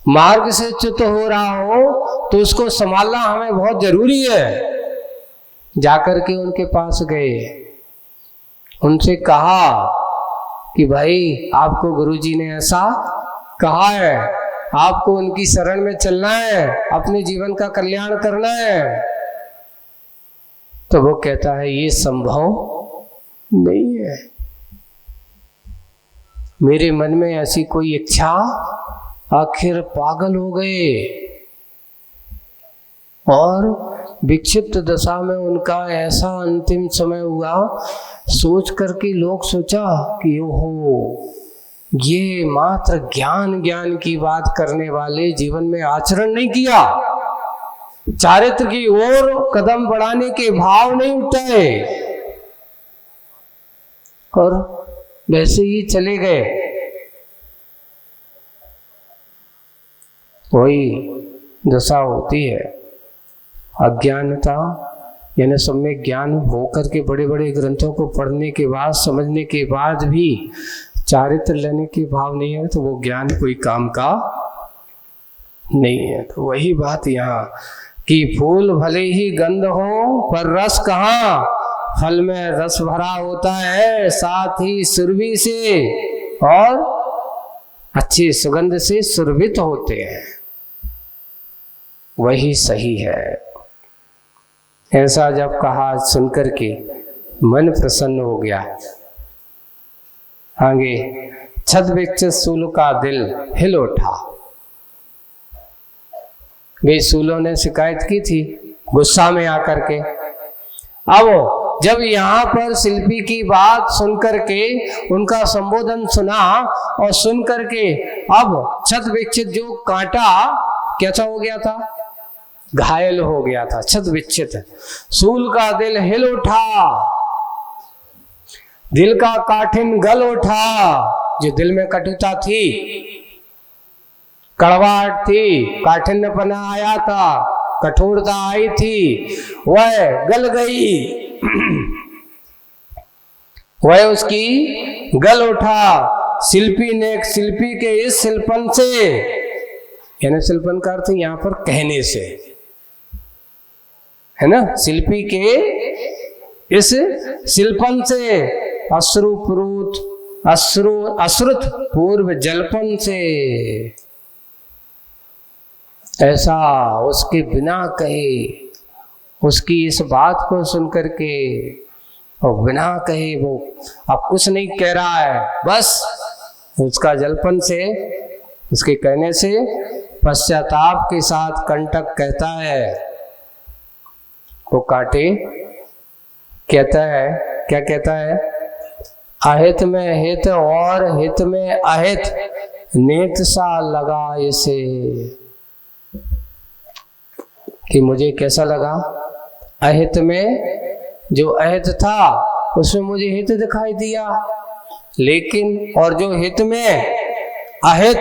मार्ग से च्युत हो रहा हो तो उसको संभालना हमें बहुत जरूरी है। जाकर के उनके पास गए, उनसे कहा कि भाई आपको गुरुजी ने ऐसा कहा है, आपको उनकी शरण में चलना है, अपने जीवन का कल्याण करना है। तो वो कहता है ये संभव नहीं है, मेरे मन में ऐसी कोई इच्छा, आखिर पागल हो गए। और विक्षिप्त दशा में उनका ऐसा अंतिम समय हुआ, सोच करके लोग सोचा कि ओहो, ये मात्र ज्ञान ज्ञान की बात करने वाले जीवन में आचरण नहीं किया, चारित्र की ओर कदम बढ़ाने के भाव नहीं उठाए और वैसे ही चले गए। वही दशा होती है, अज्ञानता, यानी सब में ज्ञान होकर के बड़े बड़े ग्रंथों को पढ़ने के बाद, समझने के बाद भी चारित्र लेने के भाव नहीं है, तो वो ज्ञान कोई काम का नहीं है। तो वही बात यहाँ कि फूल भले ही गंध हो पर रस कहाँ, फल में रस भरा होता है, साथ ही सुरभि से और अच्छी सुगंध से सुरभित होते हैं। वही सही है। ऐसा जब कहा सुनकर के मन प्रसन्न हो गया। आगे छत विकसित सूल का दिल हिल उठा। वे सूलों ने शिकायत की थी गुस्सा में आकर के। अब जब यहाँ पर शिल्पी की बात सुनकर के उनका संबोधन सुना और सुनकर के अब छत विकसित जो कांटा कैसा हो गया था, घायल हो गया था, छत विकसित। सूल का दिल हिल उठा, दिल का काठिन गल उठा। जो दिल में कटुता थी, कड़वाहट थी, काठिन्यपना आया था, कठोरता आई थी, वह गल गई। वह उसकी गल उठा। शिल्पी ने शिल्पी के इस शिल्पन से, यानी शिल्पन का अर्थ यहाँ पर कहने से है ना, शिल्पी के इस शिल्पन से अश्रुत पूर्व जलपन से, ऐसा उसके बिना कहे, उसकी इस बात को सुनकर के और बिना कहे वो अब कुछ नहीं कह रहा है, बस उसका जलपन से, उसके कहने से पश्चाताप के साथ कंटक कहता है, वो काटे कहता है, क्या कहता है, अहित में हित और हित में अहित नेत सा लगा इसे। कि मुझे कैसा लगा, अहित में जो अहित था उसमें मुझे हित दिखाई दिया, लेकिन और जो हित में अहित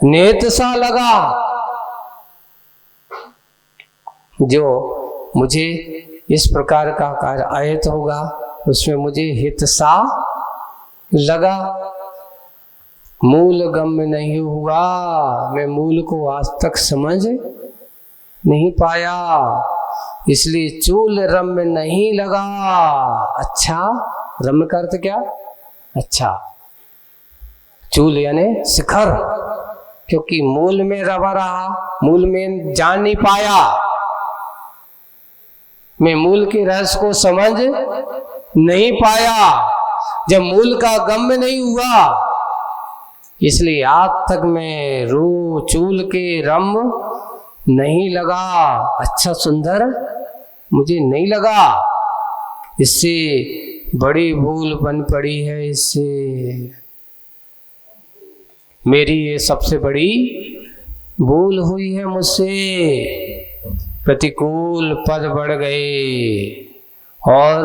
नेत सा लगा, जो मुझे इस प्रकार का कार्य अहित होगा उसमें मुझे हित सा लगा। मूल गम्य नहीं हुआ, मैं मूल को आज तक समझ नहीं पाया, इसलिए चूल रम्य नहीं लगा। अच्छा, रम्य का अर्थ क्या, अच्छा, चूल यानी शिखर, क्योंकि मूल में रवा रहा, मूल में जान नहीं पाया, मैं मूल के रस को समझ नहीं पाया। जब मूल का गम्य नहीं हुआ, इसलिए आज तक मैं रू चूल के रम नहीं लगा, अच्छा सुंदर मुझे नहीं लगा। इससे बड़ी भूल बन पड़ी है, इससे मेरी ये सबसे बड़ी भूल हुई है मुझसे। प्रतिकूल पद बढ़ गए और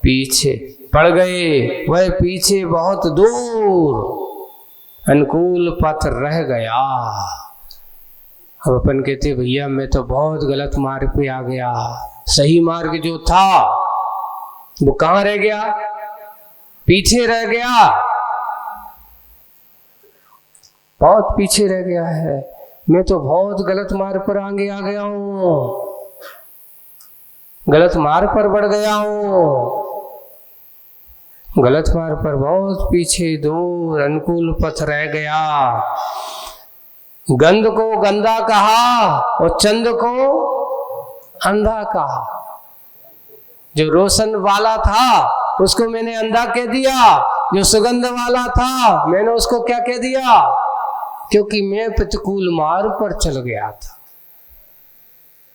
पीछे पड़ गए, वह पीछे बहुत दूर अनुकूल पथ रह गया। अब अपन कहते भैया मैं तो बहुत गलत मार्ग पे आ गया, सही मार्ग जो था वो कहाँ रह गया, पीछे रह गया, बहुत पीछे रह गया है। मैं तो बहुत गलत मार्ग पर आगे आ गया हूँ, गलत मार्ग पर बढ़ गया हूँ, गलत मार्ग पर बहुत पीछे दूर अनुकूल पथ रह गया। गंध को गंदा कहा और चंद को अंधा कहा। जो रोशन वाला था उसको मैंने अंधा कह दिया, जो सुगंध वाला था मैंने उसको क्या कह दिया, क्योंकि मैं प्रतिकूल मार्ग पर चल गया था।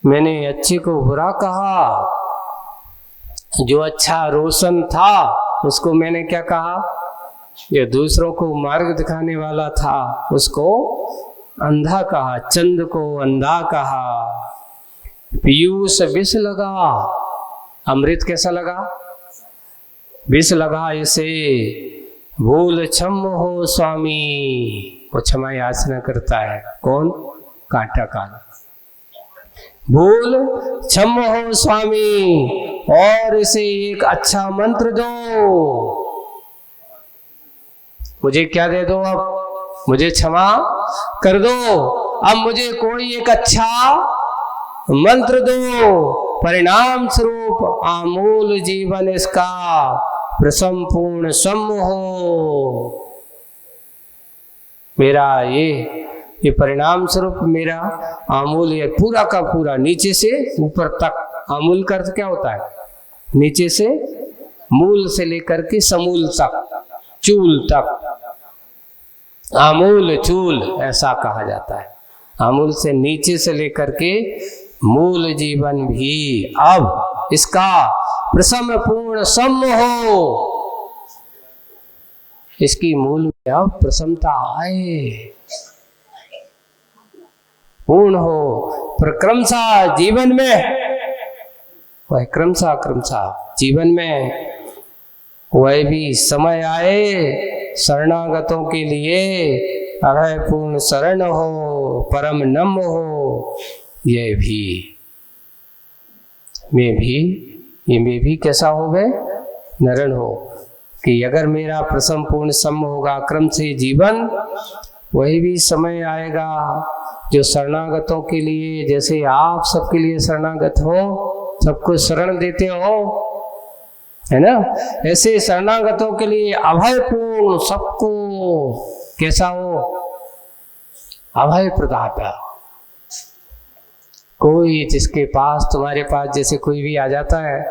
मैंने अच्छे को बुरा कहा, जो अच्छा रोशन था उसको मैंने क्या कहा, जो दूसरों को मार्ग दिखाने वाला था उसको अंधा कहा, चंद को अंधा कहा। पीयूष विष लगा, अमृत कैसा लगा, विष लगा इसे। भूल क्षम हो स्वामी, वो क्षमा याचना करता है, कौन, कांटा काल। भूल क्षम हो स्वामी और इसे एक अच्छा मंत्र दो। मुझे क्या दे दो, अब मुझे क्षमा कर दो। अब मुझे कोई एक अच्छा मंत्र दो, परिणाम स्वरूप आमूल जीवन इसका प्रसम पूर्ण सम हो। मेरा ये परिणाम स्वरूप मेरा आमूल, ये पूरा का पूरा नीचे से ऊपर तक। आमूल का अर्थ क्या होता है? नीचे से, मूल से लेकर के समूल तक, चूल तक। आमूल चूल ऐसा कहा जाता है। आमूल से नीचे से लेकर के मूल जीवन भी अब इसका प्रसम पूर्ण सम हो। इसकी मूल में अब प्रसन्नता आए, पूर्ण हो। पर क्रमशः जीवन में वह क्रमशः जीवन में वह भी समय आए शरणागतों के लिए अभय पूर्ण शरण हो, परम नम हो। ये भी कैसा हो गए? नरण हो। कि अगर मेरा प्रसम पूर्ण सम होगा क्रम से जीवन, वही भी समय आएगा जो शरणागतों के लिए, जैसे आप सबके लिए शरणागत हो, सबको शरण देते हो, है ना, ऐसे शरणागतों के लिए अभयपूर्ण, सबको कैसा हो? अभय प्रदाता। कोई जिसके पास, तुम्हारे पास जैसे कोई भी आ जाता है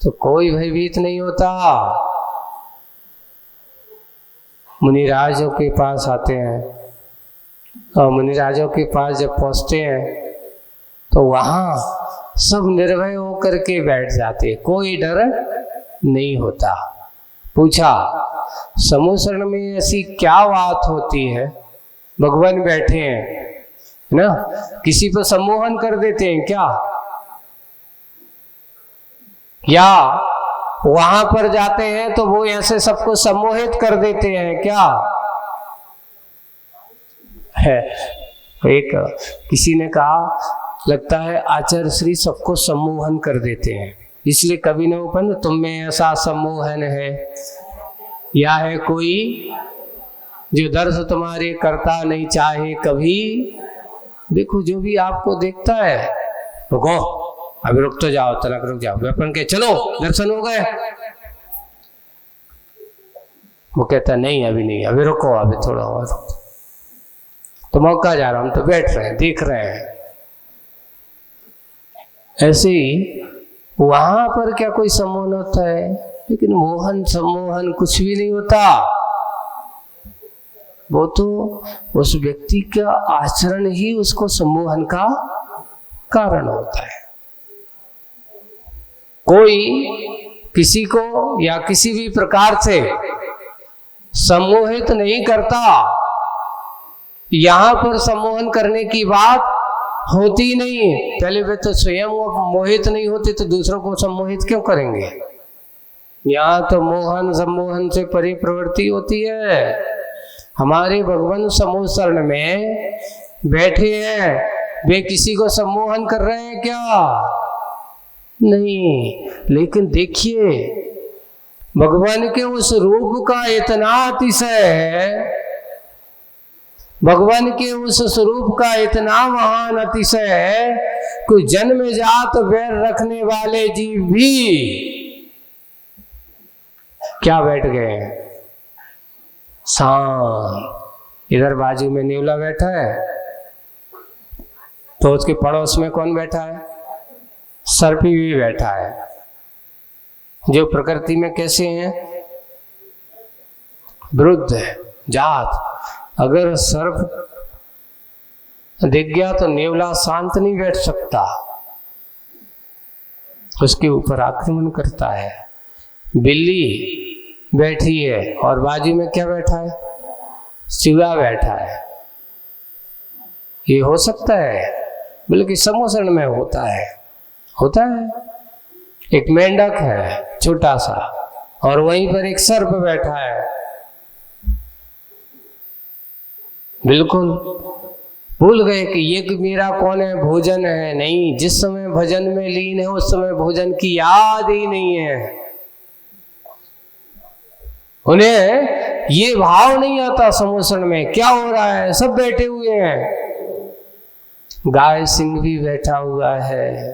तो कोई भयभीत नहीं होता। मुनिराजों के पास आते हैं और मुनिराजों के पास जब पहुंचते हैं तो वहां सब निर्भय होकर के बैठ जाते, कोई डर नहीं होता। पूछा, समूह शरण में ऐसी क्या बात होती है? भगवान बैठे हैं ना, किसी पर सम्मोहन कर देते हैं क्या? या वहां पर जाते हैं तो वो ऐसे सबको सम्मोहित कर देते हैं क्या? है एक किसी ने कहा, लगता है आचार्य श्री सबको सम्मोहन कर देते हैं, इसलिए कभी न उपन तुम में ऐसा सम्मोहन है या है कोई जो दर्श तुम्हारे करता नहीं चाहे कभी? देखो जो भी आपको देखता है, रुको अभी रुक तो जाओ, तलक रुक जाओ, अपन के चलो दर्शन हो गए। वो कहता नहीं अभी नहीं, अभी रुको, अभी थोड़ा और। तो मौका जा रहा, हम तो बैठ रहे हैं, देख रहे हैं। ऐसे ही वहां पर क्या कोई सम्मोहन होता है? लेकिन मोहन सम्मोहन कुछ भी नहीं होता। वो तो उस व्यक्ति का आचरण ही उसको सम्मोहन का कारण होता है। कोई किसी को या किसी भी प्रकार से सम्मोहित नहीं करता। यहां पर सम्मोहन करने की बात होती नहीं। पहले वे तो स्वयं मोहित नहीं होते तो दूसरों को सम्मोहित क्यों करेंगे? यहाँ तो मोहन सम्मोहन से परे प्रवृत्ति होती है। हमारे भगवान समूह शरण में बैठे हैं, वे किसी को सम्मोहन कर रहे हैं क्या? नहीं। लेकिन देखिए भगवान के उस रूप का इतना अतिशय है, भगवान के उस स्वरूप का इतना महान अतिशय है कि जन्म जात वैर रखने वाले जीव भी क्या बैठ गए? शांत। इधर बाजू में नेवला बैठा है तो उसके पड़ोस में कौन बैठा है? सर्पी भी बैठा है। जो प्रकृति में कैसे हैं? विरुद्ध है जात। अगर सर्प दिख गया तो नेवला शांत नहीं बैठ सकता, उसके ऊपर आक्रमण करता है। बिल्ली बैठी है और बाजू में क्या बैठा है? चूहा बैठा है। ये हो सकता है? बल्कि समूह शरण में होता है। एक मेंढक है छोटा सा और वहीं पर एक सर्प बैठा है। बिल्कुल भूल गए कि ये मेरा कौन है, भोजन है। नहीं, जिस समय भजन में लीन है उस समय भोजन की याद ही नहीं है। उन्हें ये भाव नहीं आता समोसन में, क्या हो रहा है, सब बैठे हुए हैं। गाय सिंह भी बैठा हुआ है,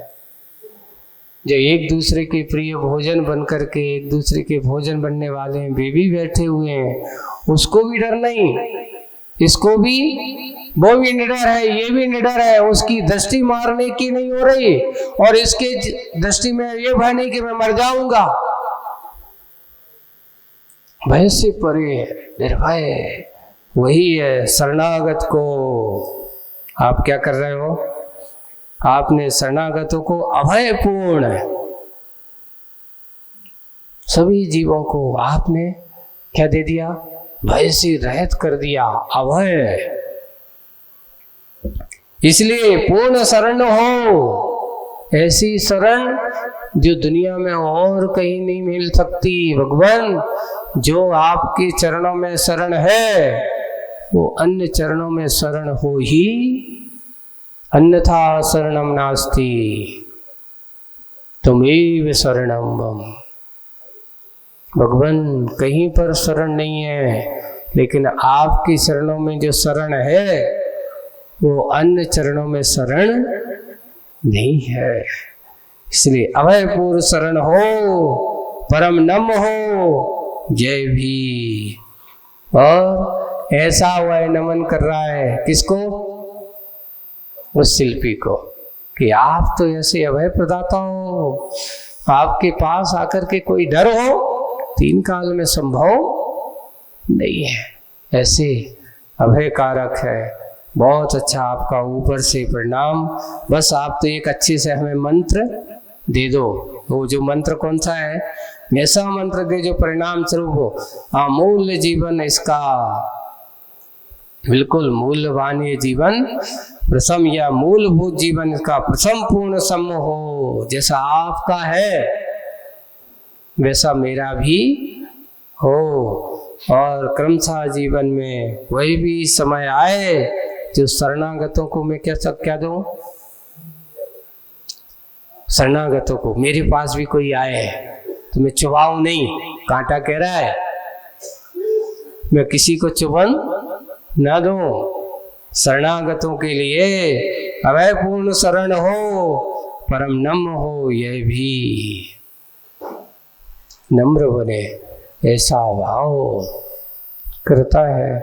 जो एक दूसरे के प्रिय भोजन बन करके एक दूसरे के भोजन बनने वाले हैं, वे भी बैठे हुए हैं। उसको भी डर नहीं, इसको भी, वो भी निडर है, ये भी निडर है। उसकी दृष्टि मारने की नहीं हो रही और इसके दृष्टि में ये भय नहीं कि मैं मर जाऊंगा। भय से परे निर्भय वही है। शरणागत को आप क्या कर रहे हो? आपने शरणागतों को अभयपूर्ण, सभी जीवों को आपने क्या दे दिया? भय से रहित कर दिया, अभय। इसलिए पूर्ण शरण हो, ऐसी शरण जो दुनिया में और कहीं नहीं मिल सकती। भगवान, जो आपके चरणों में शरण है वो अन्य चरणों में शरण हो ही, अन्यथा शरणम नास्ति, तुमेव शरणम मम। भगवान, कहीं पर शरण नहीं है, लेकिन आपकी चरणों में जो शरण है वो अन्य चरणों में शरण नहीं है। इसलिए अभयपूर्ण शरण हो, परम नम हो, जय भी। और ऐसा वह नमन कर रहा है किसको? उस शिल्पी को, कि आप तो ऐसे अभय प्रदाता हो, आपके पास आकर के कोई डर हो तीन काल में संभव नहीं है। ऐसे अभय कारक है। बहुत अच्छा, आपका ऊपर से प्रणाम। बस आप तो एक अच्छे से हमें मंत्र दे दो। वो जो मंत्र कौन सा है? ऐसा मंत्र दे जो परिणाम स्वरूप हो, अमूल्य जीवन इसका, बिल्कुल मूल्यवान ये जीवन, प्रथम या मूलभूत जीवन इसका प्रथम पूर्ण सम हो। जैसा आपका है वैसा मेरा भी हो, और क्रमशः जीवन में वही भी समय आए जो शरणागतों को मैं क्या दूं? शरणागतों को मेरे पास भी कोई आए तो मैं चुभाऊं नहीं। कांटा कह रहा है मैं किसी को चुभन ना दूं। शरणागतों के लिए अभयपूर्ण शरण हो, परम नम्र हो, यह भी नम्र बने, ऐसा भाव करता है।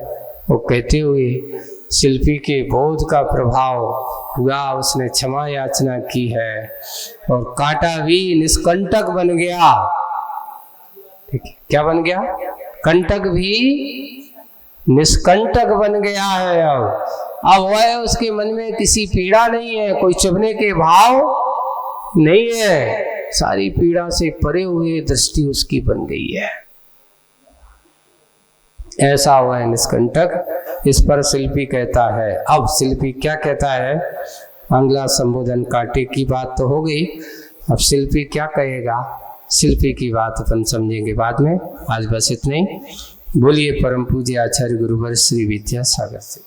वो कहते हुए शिल्पी के बोध का प्रभाव हुआ, उसने क्षमा याचना की है और कांटा भी निष्कंटक बन गया। ठीक है, क्या बन गया? कंटक भी निष्कंटक बन गया है। अब वह उसके मन में किसी पीड़ा नहीं है, कोई चुभने के भाव नहीं है, सारी पीड़ा से परे हुए दृष्टि उसकी बन गई है। ऐसा हुआ है निष्कंटक। इस पर शिल्पी कहता है, अब शिल्पी क्या कहता है? अगला संबोधन कांटे की बात तो हो गई, अब शिल्पी क्या कहेगा? शिल्पी की बात अपन समझेंगे बाद में। आज बस इतना ही। बोलिए परम पूज्य आचार्य गुरुवर श्री विद्यासागर से।